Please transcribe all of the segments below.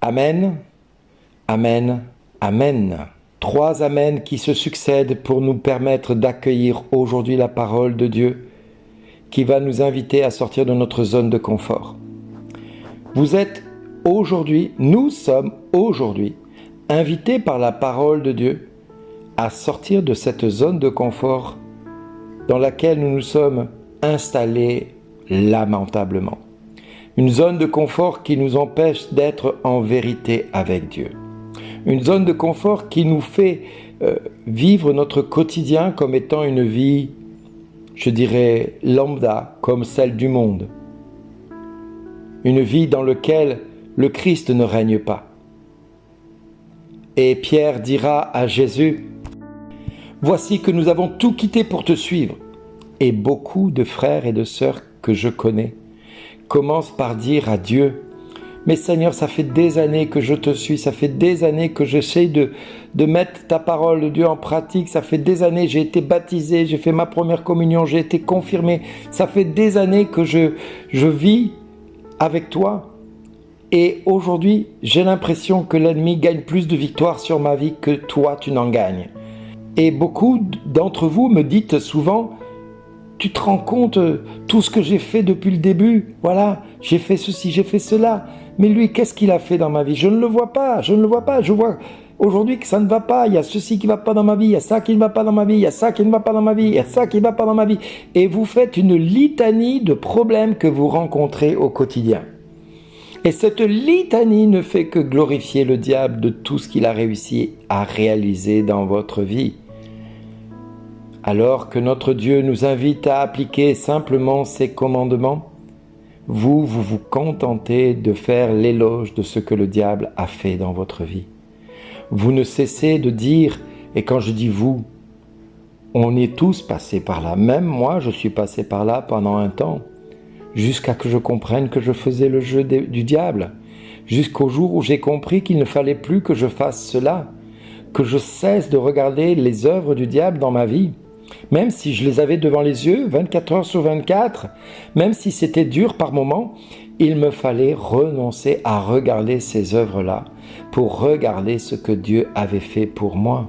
Amen, Amen, Amen. 3 Amen qui se succèdent pour nous permettre d'accueillir aujourd'hui la parole de Dieu qui va nous inviter à sortir de notre zone de confort. Nous sommes aujourd'hui invités par la parole de Dieu à sortir de cette zone de confort dans laquelle nous nous sommes installés lamentablement. Une zone de confort qui nous empêche d'être en vérité avec Dieu. Une zone de confort qui nous fait vivre notre quotidien comme étant une vie, je dirais, lambda, comme celle du monde. Une vie dans laquelle le Christ ne règne pas. Et Pierre dira à Jésus, « Voici que nous avons tout quitté pour te suivre. » Et beaucoup de frères et de sœurs que je connais commencent par dire à Dieu, « Mais Seigneur, ça fait des années que je te suis, ça fait des années que j'essaie de mettre ta parole de Dieu en pratique, ça fait des années, j'ai été baptisé, j'ai fait ma première communion, j'ai été confirmé, ça fait des années que je vis avec toi. Et aujourd'hui, j'ai l'impression que l'ennemi gagne plus de victoires sur ma vie que toi, tu n'en gagnes. » Et beaucoup d'entre vous me dites souvent, « Tu te rends compte tout ce que j'ai fait depuis le début? Voilà, j'ai fait ceci, j'ai fait cela. Mais lui, qu'est-ce qu'il a fait dans ma vie? Je ne le vois pas, je ne le vois pas. Je vois aujourd'hui que ça ne va pas. Il y a ceci qui ne va pas dans ma vie, il y a ça qui ne va pas dans ma vie, il y a ça qui ne va pas dans ma vie, il y a ça qui ne va pas dans ma vie. » Et vous faites une litanie de problèmes que vous rencontrez au quotidien. Et cette litanie ne fait que glorifier le diable de tout ce qu'il a réussi à réaliser dans votre vie. Alors que notre Dieu nous invite à appliquer simplement ses commandements, vous vous contentez de faire l'éloge de ce que le diable a fait dans votre vie. Vous ne cessez de dire, et quand je dis vous, on est tous passés par là, même moi je suis passé par là pendant un temps, jusqu'à que je comprenne que je faisais le jeu du diable, jusqu'au jour où j'ai compris qu'il ne fallait plus que je fasse cela, que je cesse de regarder les œuvres du diable dans ma vie, même si je les avais devant les yeux, 24 heures sur 24, même si c'était dur par moments, il me fallait renoncer à regarder ces œuvres-là pour regarder ce que Dieu avait fait pour moi.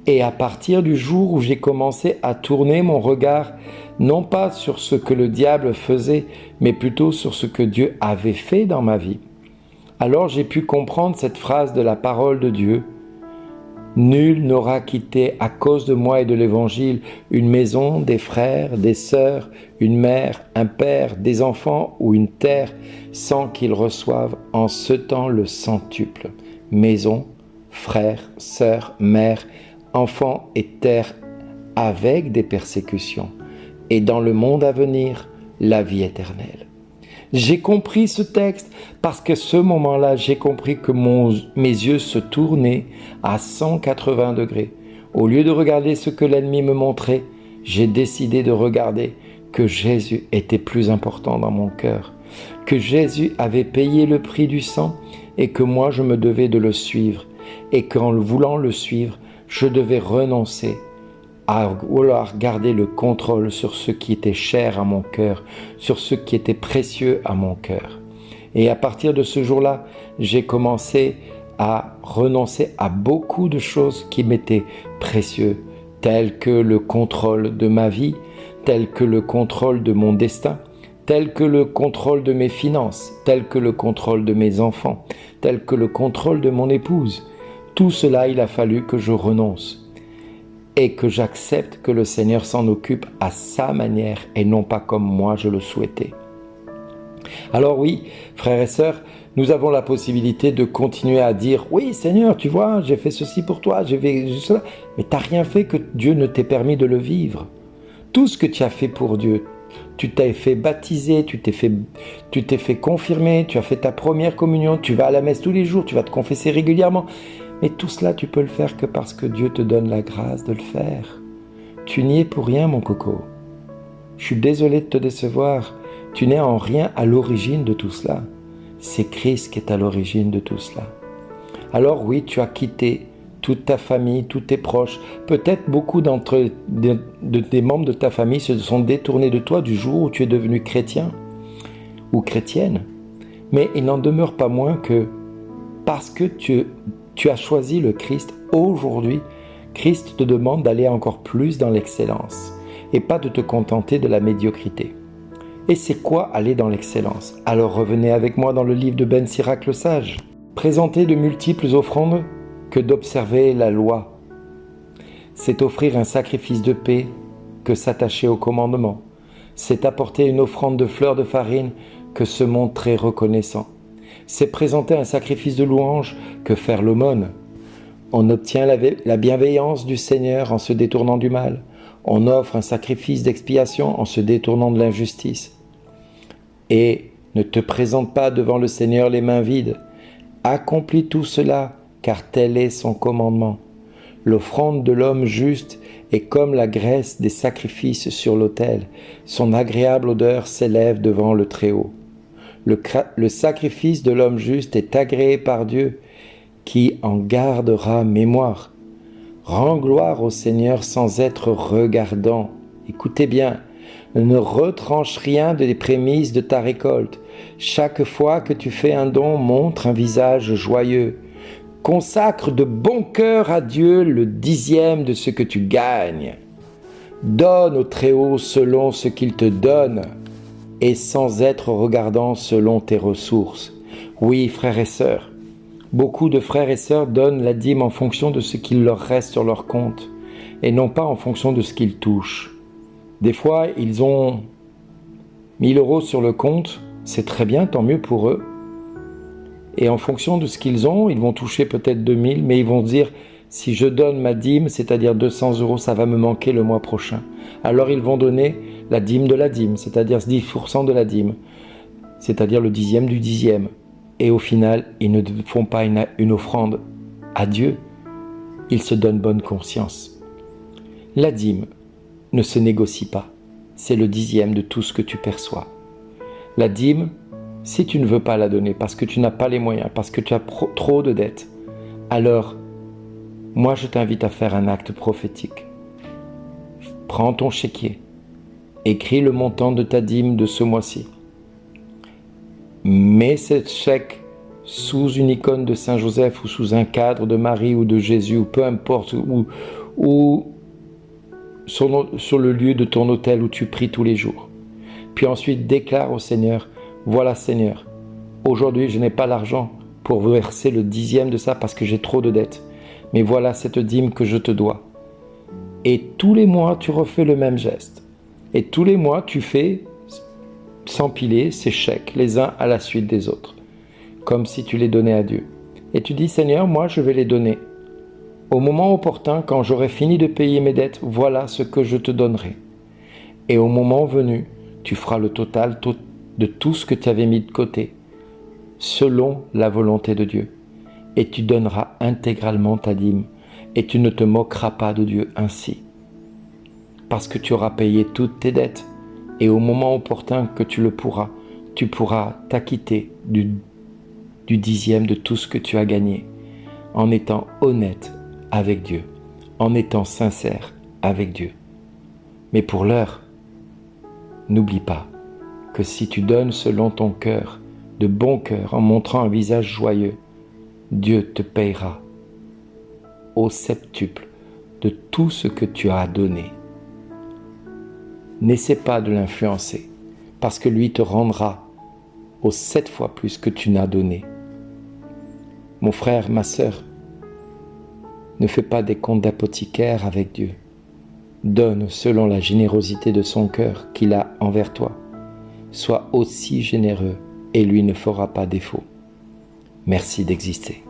Et à partir du jour où j'ai commencé à tourner mon regard, non pas sur ce que le diable faisait, mais plutôt sur ce que Dieu avait fait dans ma vie, alors j'ai pu comprendre cette phrase de la parole de Dieu. Nul n'aura quitté à cause de moi et de l'Évangile une maison, des frères, des sœurs, une mère, un père, des enfants ou une terre sans qu'il reçoive en ce temps le centuple. Maison, frères, sœurs, mère, enfants et terre avec des persécutions et dans le monde à venir, la vie éternelle. J'ai compris ce texte parce que ce moment-là, j'ai compris que mes yeux se tournaient à 180 degrés. Au lieu de regarder ce que l'ennemi me montrait, j'ai décidé de regarder que Jésus était plus important dans mon cœur, que Jésus avait payé le prix du sang et que moi je me devais de le suivre et qu'en voulant le suivre, je devais renoncer à vouloir garder le contrôle sur ce qui était cher à mon cœur, sur ce qui était précieux à mon cœur. Et à partir de ce jour-là, j'ai commencé à renoncer à beaucoup de choses qui m'étaient précieuses, telles que le contrôle de ma vie, telles que le contrôle de mon destin, telles que le contrôle de mes finances, telles que le contrôle de mes enfants, telles que le contrôle de mon épouse. Tout cela, il a fallu que je renonce. Et que j'accepte que le Seigneur s'en occupe à sa manière et non pas comme moi je le souhaitais. Alors oui, frères et sœurs, nous avons la possibilité de continuer à dire « Oui Seigneur, tu vois, j'ai fait ceci pour toi, j'ai fait cela », mais tu n'as rien fait que Dieu ne t'ait permis de le vivre. Tout ce que tu as fait pour Dieu, tu t'es fait baptiser, tu t'es fait confirmer, tu as fait ta première communion, tu vas à la messe tous les jours, tu vas te confesser régulièrement. Mais tout cela, tu peux le faire que parce que Dieu te donne la grâce de le faire. Tu n'y es pour rien, mon coco. Je suis désolé de te décevoir. Tu n'es en rien à l'origine de tout cela. C'est Christ qui est à l'origine de tout cela. Alors oui, tu as quitté toute ta famille, tous tes proches. Peut-être beaucoup des membres de ta famille se sont détournés de toi du jour où tu es devenu chrétien ou chrétienne. Mais il n'en demeure pas moins que parce que tu as choisi le Christ aujourd'hui, Christ te demande d'aller encore plus dans l'excellence et pas de te contenter de la médiocrité. Et c'est quoi aller dans l'excellence? Alors revenez avec moi dans le livre de Ben Sirac le Sage. Présenter de multiples offrandes que d'observer la loi. C'est offrir un sacrifice de paix que s'attacher au commandement. C'est apporter une offrande de fleurs de farine que se montrer reconnaissant. C'est présenter un sacrifice de louange que faire l'aumône. On obtient la bienveillance du Seigneur en se détournant du mal. On offre un sacrifice d'expiation en se détournant de l'injustice. Et ne te présente pas devant le Seigneur les mains vides. Accomplis tout cela, car tel est son commandement. L'offrande de l'homme juste est comme la graisse des sacrifices sur l'autel. Son agréable odeur s'élève devant le Très-Haut. Le sacrifice de l'homme juste est agréé par Dieu, qui en gardera mémoire. Rends gloire au Seigneur sans être regardant. Écoutez bien, ne retranche rien des prémices de ta récolte. Chaque fois que tu fais un don, montre un visage joyeux. Consacre de bon cœur à Dieu le 10e de ce que tu gagnes. Donne au Très-Haut selon ce qu'il te donne et sans être regardant selon tes ressources. Oui, frères et sœurs, beaucoup de frères et sœurs donnent la dîme en fonction de ce qu'il leur reste sur leur compte et non pas en fonction de ce qu'ils touchent. Des fois, ils ont 1000 € sur le compte, c'est très bien, tant mieux pour eux. Et en fonction de ce qu'ils ont, ils vont toucher peut-être 2000, mais ils vont dire, si je donne ma dîme, c'est-à-dire 200 €, ça va me manquer le mois prochain. Alors ils vont donner la dîme de la dîme, c'est-à-dire 10% de la dîme, c'est-à-dire le 10e du 10e. Et au final, ils ne font pas une offrande à Dieu, ils se donnent bonne conscience. La dîme ne se négocie pas, c'est le 10e de tout ce que tu perçois. La dîme, si tu ne veux pas la donner parce que tu n'as pas les moyens, parce que tu as trop de dettes, alors moi je t'invite à faire un acte prophétique. Prends ton chéquier, écris le montant de ta dîme de ce mois-ci. Mets ce chèque sous une icône de Saint Joseph ou sous un cadre de Marie ou de Jésus ou peu importe, ou sur le lieu de ton autel où tu pries tous les jours. Puis ensuite déclare au Seigneur, voilà Seigneur, aujourd'hui je n'ai pas l'argent pour verser le 10e de ça parce que j'ai trop de dettes, mais voilà cette dîme que je te dois. Et tous les mois tu refais le même geste. Et tous les mois tu fais s'empiler ces chèques les uns à la suite des autres, comme si tu les donnais à Dieu. Et tu dis Seigneur, moi je vais les donner. Au moment opportun, quand j'aurai fini de payer mes dettes, voilà ce que je te donnerai. Et au moment venu, tu feras le total de tout ce que tu avais mis de côté, selon la volonté de Dieu. Et tu donneras intégralement ta dîme, et tu ne te moqueras pas de Dieu ainsi. Parce que tu auras payé toutes tes dettes, et au moment opportun que tu le pourras, tu pourras t'acquitter du 10e de tout ce que tu as gagné, en étant honnête avec Dieu, en étant sincère avec Dieu. Mais pour l'heure, n'oublie pas que si tu donnes selon ton cœur, de bon cœur, en montrant un visage joyeux, Dieu te payera au septuple de tout ce que tu as donné. N'essaie pas de l'influencer, parce que lui te rendra aux 7 fois plus que tu n'as donné. Mon frère, ma sœur, ne fais pas des comptes d'apothicaire avec Dieu. Donne selon la générosité de son cœur qu'il a envers toi. Sois aussi généreux et lui ne fera pas défaut. Merci d'exister.